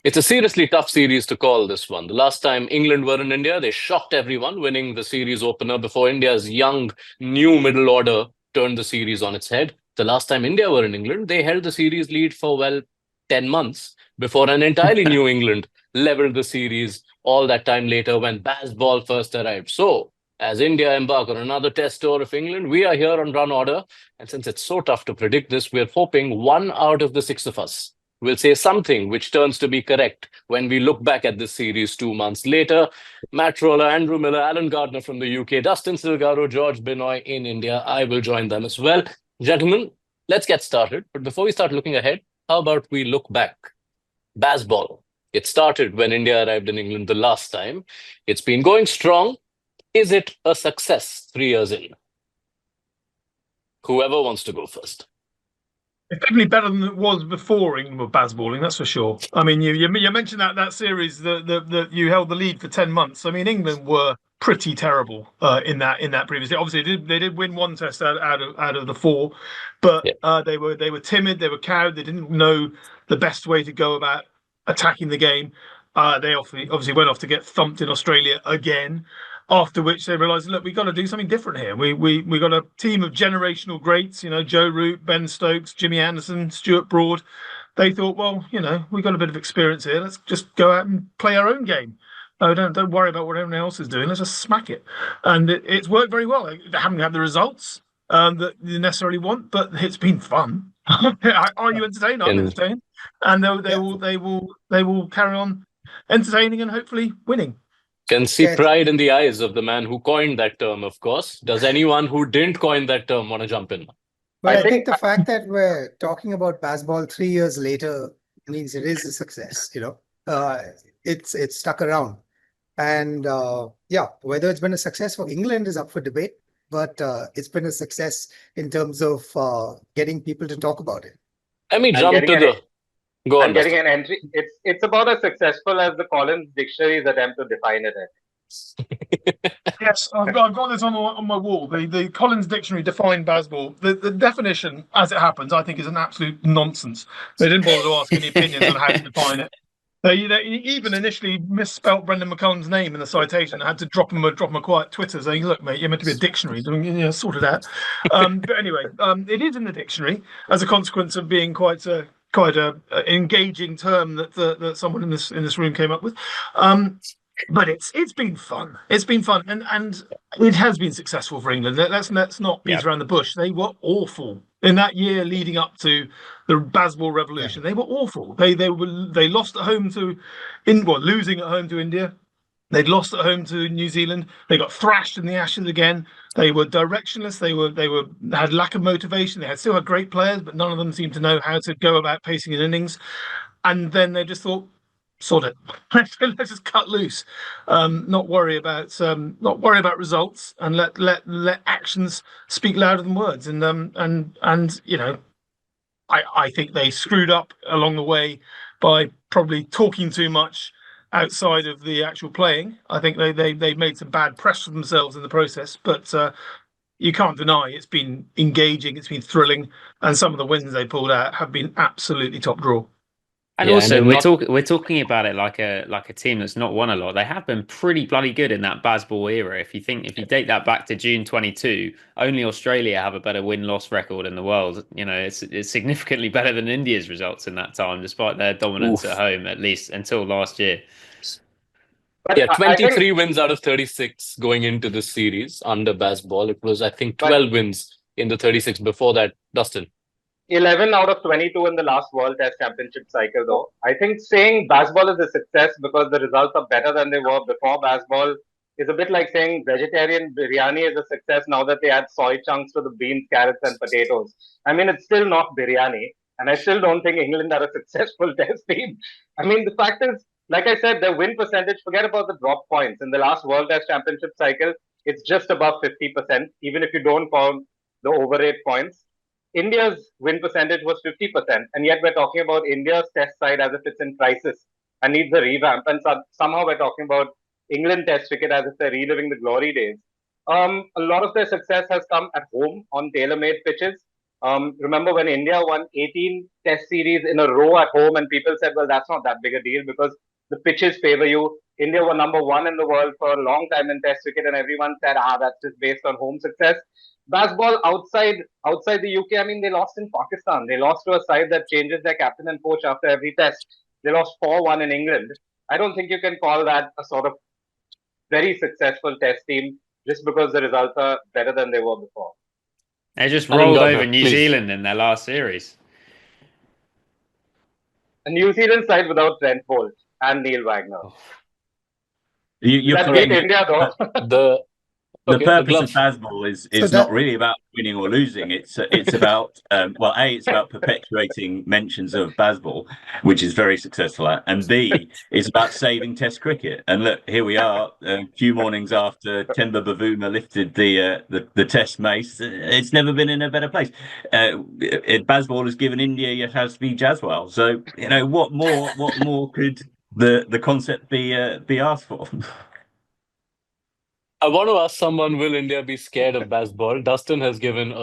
It's a seriously tough series to call, this one. The last time England were in India, they shocked everyone, winning the series opener before India's young, new middle order turned the series on its head. The last time India were in England, they held the series lead for, well, 10 months before an entirely new England leveled the series all that time later when Bazball first arrived. So, as India embark on another test tour of England, we are here on Runorder. And since it's so tough to predict this, we're hoping one out of the six of us will say something which turns to be correct when we look back at this series 2 months later. Matt Roller, Andrew Miller, Alan Gardner from the UK, Dustin Silgaro, George Binoy in India. I will join them as well. Gentlemen, let's get started. But before we start looking ahead, how about we look back? Bazball. It started when India arrived in England the last time. It's been going strong. Is it a success 3 years in? Whoever wants to go first. It's definitely better than it was before England were Bazballing, that's for sure. I mean, you mentioned that series that you held the lead for 10 months. I mean, England were pretty terrible in that previously. Obviously, they did win one test out of the four, but they were timid, they were cowed, they didn't know the best way to go about attacking the game. They obviously went off to get thumped in Australia again. After which they realised, look, we've got to do something different here. We got a team of generational greats, Joe Root, Ben Stokes, Jimmy Anderson, Stuart Broad. They thought, well, we've got a bit of experience here. Let's just go out and play our own game. Oh, don't worry about what everyone else is doing. Let's just smack it. And it's worked very well. They haven't had the results that you necessarily want, but it's been fun. Are you entertained? I'm entertained. And they will carry on entertaining and hopefully winning. Can see pride in the eyes of the man who coined that term, of course. Does anyone who didn't coin that term want to jump in? But I think the fact that we're talking about Bazball 3 years later means it is a success, It's stuck around. And whether it's been a success for England is up for debate, but it's been a success in terms of getting people to talk about it. Let me jump to the... Go on, getting an entry. It's about as successful as the Collins Dictionary's attempt to define it. Yes, I've got this on my wall. The Collins Dictionary defined Bazball. The definition, as it happens, I think is an absolute nonsense. They didn't bother to ask any opinions on how to define it. They even initially misspelt Brendan McCullum's name in the citation. I had to drop him a quiet Twitter saying, "Look, mate, you're meant to be a dictionary. Sort it out." But anyway, it is in the dictionary as a consequence of being quite a engaging term that someone in this room came up with. But it's been fun. It's been fun, and it has been successful for England. Let's not beat around the bush. They were awful in that year leading up to the Bazball revolution. They were awful. They lost at home losing at home to India. They'd lost at home to New Zealand. They got thrashed in the Ashes again. They were directionless. They had lack of motivation. They still had great players, but none of them seemed to know how to go about pacing an innings. And then they just thought, sod it. Let's just cut loose. Not worry about results, and let actions speak louder than words. I think they screwed up along the way by probably talking too much outside of the actual playing. I think they made some bad press for themselves in the process, but you can't deny it's been engaging, it's been thrilling, and some of the wins they pulled out have been absolutely top draw. And also, we're talking about it like a team that's not won a lot. They have been pretty bloody good in that Bazball era. If you date that back to June 22, only Australia have a better win-loss record in the world. It's significantly better than India's results in that time, despite their dominance at home, at least until last year. But 23 wins out of 36 going into this series under Bazball. It was, I think, 12 wins in the 36 before that. Dustin? 11 out of 22 in the last World Test Championship cycle, though. I think saying Bazball is a success because the results are better than they were before Bazball is a bit like saying vegetarian biryani is a success now that they add soy chunks to the beans, carrots, and potatoes. I mean, it's still not biryani, and I still don't think England are a successful test team. I mean, the fact is, like I said, their win percentage, forget about the drop points. In the last World Test Championship cycle, it's just above 50%, even if you don't count the overrate points. India's win percentage was 50%, and yet we're talking about India's test side as if it's in crisis and needs a revamp. And somehow we're talking about England test cricket as if they're reliving the glory days. A lot of their success has come at home on tailor-made pitches. Remember when India won 18 test series in a row at home, and people said, well, that's not that big a deal because the pitches favor you. India were number one in the world for a long time in test cricket, and everyone said, that's just based on home success. Bazball outside the UK, I mean, they lost in Pakistan. They lost to a side that changes their captain and coach after every test. They lost 4-1 in England. I don't think you can call that a sort of very successful test team just because the results are better than they were before. They just I think rolled Gardner, over New please. Zealand in their last series. A New Zealand side without Trent Bolt and Neil Wagner. You're That correct. beat India though. The The purpose glove. of Bazball is So not that- really about winning or losing. It's about well, A, it's about perpetuating mentions of Bazball, which is very successful at, and B, it's about saving Test cricket. And look, here we are, a few mornings after Temba Bavuma lifted the Test mace. It's never been in a better place. Bazball has given India Yashasvi Jaswal. So what more could the concept be asked for? I want to ask someone, will India be scared of Bazball? Dustin has given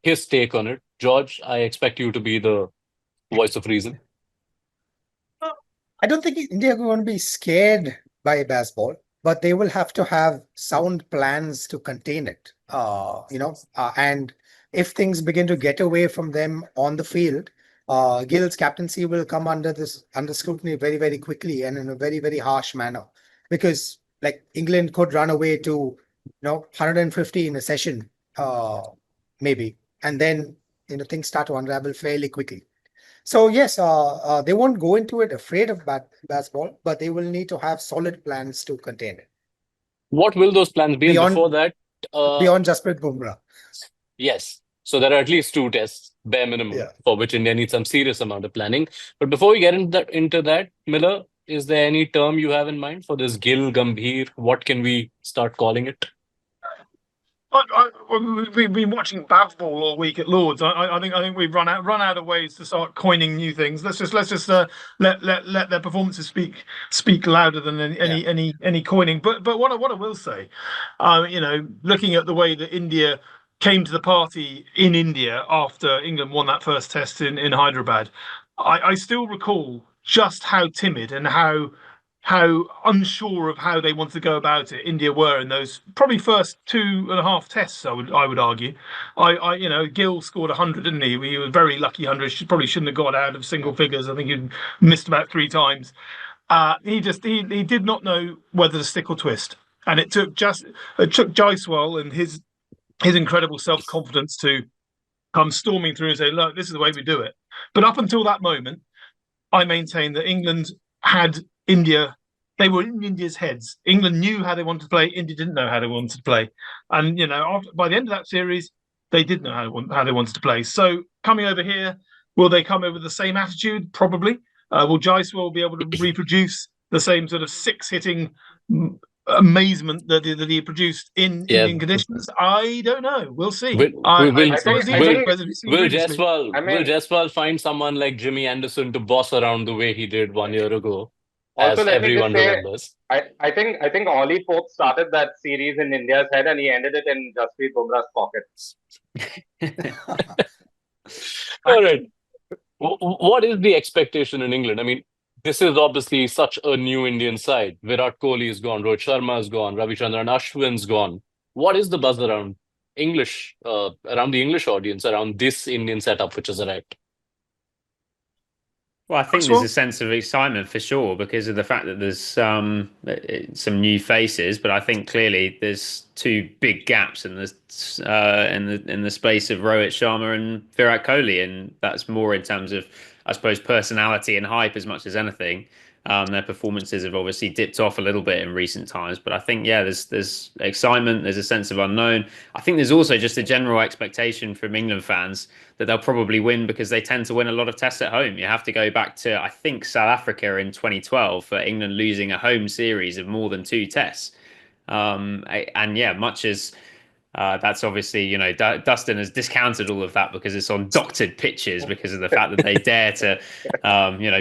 his take on it. George, I expect you to be the voice of reason. I don't think India are going to be scared by Bazball, but they will have to have sound plans to contain it. And if things begin to get away from them on the field, Gill's captaincy will come under scrutiny very, very quickly and in a very, very harsh manner, because like England could run away to 150 in a session, maybe, and then things start to unravel fairly quickly. So yes, they won't go into it afraid of Bazball, but they will need to have solid plans to contain it. What will those plans be? And before that, beyond Jasprit Bumrah. Yes. So there are at least 2 tests, bare minimum, Yeah. for which India needs some serious amount of planning. But before we get into that, Miller, is there any term you have in mind for this Gill Gambhir? What can we start calling it? We've been watching Bazball all week at Lords. I think we've run out of ways to start coining new things. Let's just let their performances speak louder than any coining. But what I will say, looking at the way that India came to the party in India after England won that first test in Hyderabad, I still recall just how timid and how unsure of how they wanted to go about it India were in those probably first 2.5 tests. I would argue. Gill scored 100, didn't he? He was a very lucky 100. Probably shouldn't have got out of single figures. I think he missed about 3 times. He did not know whether to stick or twist, and it took Jaiswal and his incredible self-confidence to come storming through and say, look, this is the way we do it. But up until that moment, I maintain that England had India. They were in India's heads. England knew how they wanted to play. India didn't know how they wanted to play. And, by the end of that series, they did know how they wanted to play. So coming over here, will they come over with the same attitude? Probably. Will Jaiswal be able to reproduce the same sort of 6-hitting amazement that he produced in Indian conditions? I don't know. We'll see. Will I Jaiswal find someone like Jimmy Anderson to boss around the way he did 1 year ago? Also, as let me just everyone say, remembers. I think Ollie Pope started that series in India's head and he ended it in Jasprit Bumrah's pockets. All right. What is the expectation in England? I mean, this is obviously such a new Indian side. Virat Kohli is gone, Rohit Sharma is gone, Ravichandran Ashwin's gone. What is the buzz around around the English audience, around this Indian setup which is arrived? Well, I think there's a sense of excitement for sure because of the fact that there's some new faces, but I think clearly there's 2 big gaps in the space of Rohit Sharma and Virat Kohli, and that's more in terms of, I suppose, personality and hype as much as anything. Their performances have obviously dipped off a little bit in recent times, but I think there's excitement, there's a sense of unknown. I think there's also just a general expectation from England fans that they'll probably win because they tend to win a lot of tests at home. You have to go back to, I think, South Africa in 2012 for England losing a home series of more than 2 tests. Much as that's obviously, Dustin has discounted all of that because it's on doctored pitches because of the fact that they dare to,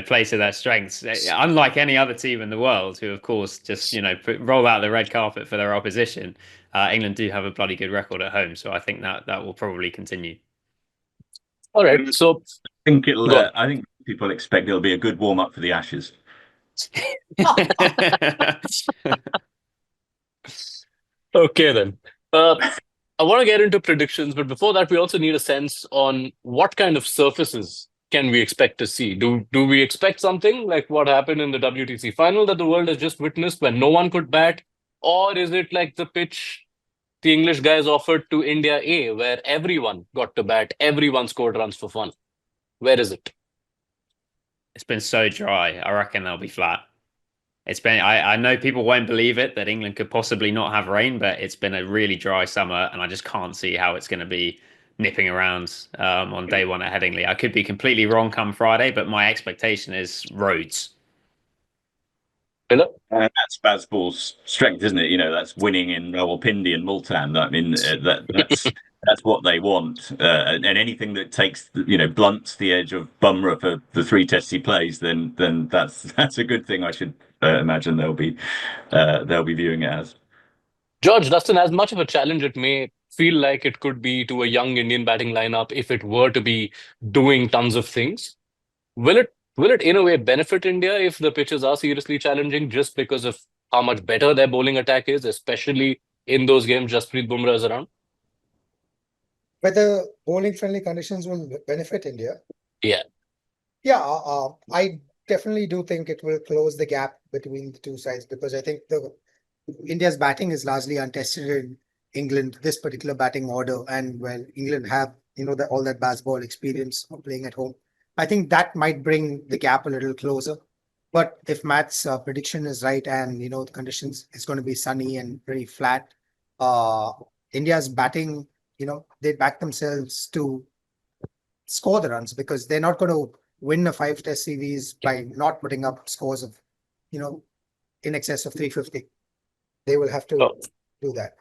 play to their strengths. Unlike any other team in the world who, of course, just, roll out the red carpet for their opposition, England do have a bloody good record at home. So I think that will probably continue. All right. So I think it'll. Go on. I think people expect it'll be a good warm up for the Ashes. Okay, then. I want to get into predictions, but before that, we also need a sense on what kind of surfaces can we expect to see. Do we expect something like what happened in the WTC final that the world has just witnessed when no one could bat? Or is it like the pitch the English guys offered to India A, where everyone got to bat, everyone scored runs for fun? Where is it? It's been so dry. I reckon they'll be flat. It's been. I know people won't believe it that England could possibly not have rain, but it's been a really dry summer, and I just can't see how it's going to be nipping around on day one at Headingley. I could be completely wrong come Friday, but my expectation is roads. Philip? And that's Bazball's strength, isn't it? That's winning in Rawalpindi and Multan. I mean, that's what they want. And anything that takes, blunts the edge of Bumrah for the 3 tests he plays, then that's a good thing. I should imagine they'll be viewing it as. George, Dustin, as much of a challenge it may feel like it could be to a young Indian batting lineup if it were to be doing tons of things, will it in a way benefit India if the pitches are seriously challenging just because of how much better their bowling attack is, especially in those games Jasprit Bumrah is around? Whether bowling friendly conditions will benefit India? Yeah. Yeah, I definitely do think it will close the gap between the two sides, because I think India's batting is largely untested in England, this particular batting order, and England have all that Bazball experience of playing at home. I think that might bring the gap a little closer. But if Matt's prediction is right, and the conditions is going to be sunny and pretty flat, India's batting, they back themselves to score the runs, because they're not going to win a 5-test series by not putting up scores of in excess of 350. They will have to do that.